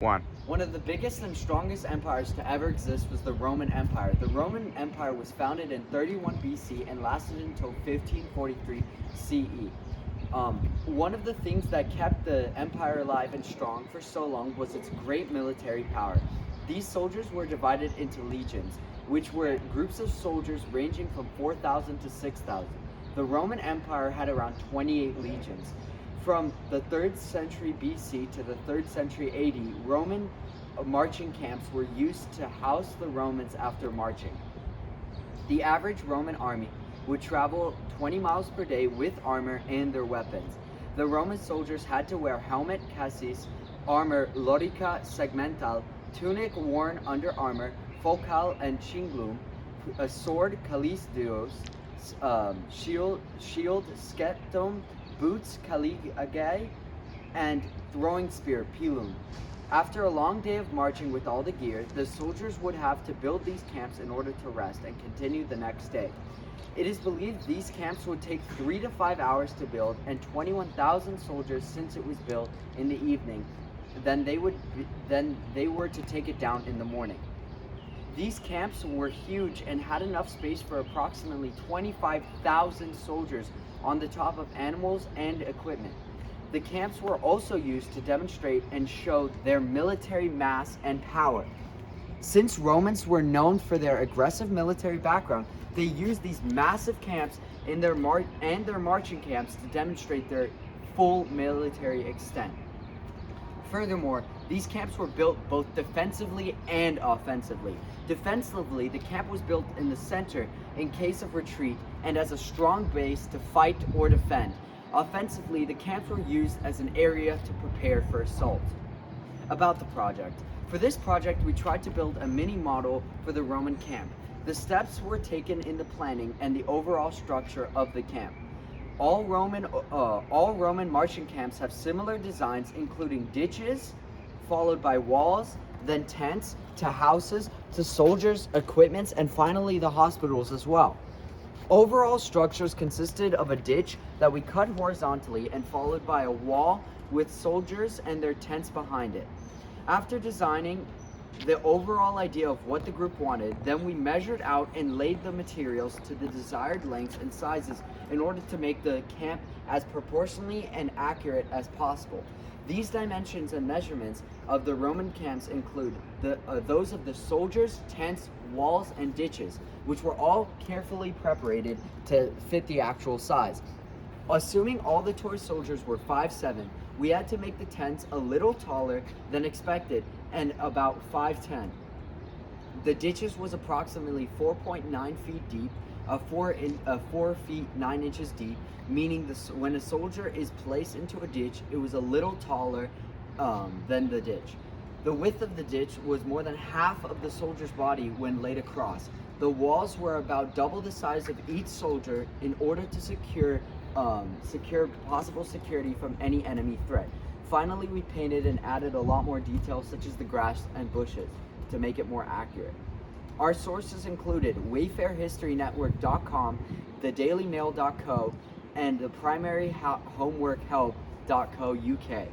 One. One of the biggest and strongest empires to ever exist was the Roman Empire. The Roman Empire was founded in 31 BC and lasted until 1543 CE. One of the things that kept the empire alive and strong for so long was its great military power. These soldiers were divided into legions, which were groups of soldiers ranging from 4,000 to 6,000. The Roman Empire had around 28 legions. From the 3rd century BC to the 3rd century AD, Roman marching camps were used to house the Romans after marching. The average Roman army would travel 20 miles per day with armor and their weapons. The Roman soldiers had to wear helmet, cassis, armor, lorica segmental, tunic worn under armor, focal and cingulum, a sword, calisdios, shield, sceptum, boots, caligagae, and throwing spear, pilum. After a long day of marching with all the gear, the soldiers would have to build these camps in order to rest and continue the next day. It is believed these camps would take 3 to 5 hours to build, and 21,000 soldiers since it was built in the evening. Then they were to take it down in the morning. These camps were huge and had enough space for approximately 25,000 soldiers on the top of animals and equipment. The camps were also used to demonstrate and show their military mass and power. Since Romans were known for their aggressive military background, they used these massive camps in their marching camps to demonstrate their full military extent. Furthermore, these camps were built both defensively and offensively. Defensively, the camp was built in the center in case of retreat and as a strong base to fight or defend. Offensively, the camps were used as an area to prepare for assault. About the project. For this project, we tried to build a mini model for the Roman camp. The steps were taken in the planning and the overall structure of the camp. All Roman marching camps have similar designs, including ditches, followed by walls, then tents, to houses, to soldiers, equipments, and finally the hospitals as well. Overall structures consisted of a ditch that we cut horizontally and followed by a wall with soldiers and their tents behind it. After designing the overall idea of what the group wanted, then we measured out and laid the materials to the desired lengths and sizes in order to make the camp as proportionally and accurate as possible. These dimensions and measurements of the Roman camps include those of the soldiers, tents, walls, and ditches, which were all carefully preparated to fit the actual size. Assuming all the toy soldiers were 5'7", we had to make the tents a little taller than expected and about 5'10". The ditches was approximately 4.9 feet deep, 4 feet 9 inches deep, meaning when a soldier is placed into a ditch, it was a little taller than the ditch. The width of the ditch was more than half of the soldier's body when laid across. The walls were about double the size of each soldier in order to secure possible security from any enemy threat. Finally, we painted and added a lot more details such as the grass and bushes to make it more accurate. Our sources included wayfairhistorynetwork.com, thedailymail.co, and the primaryhomeworkhelp.co UK.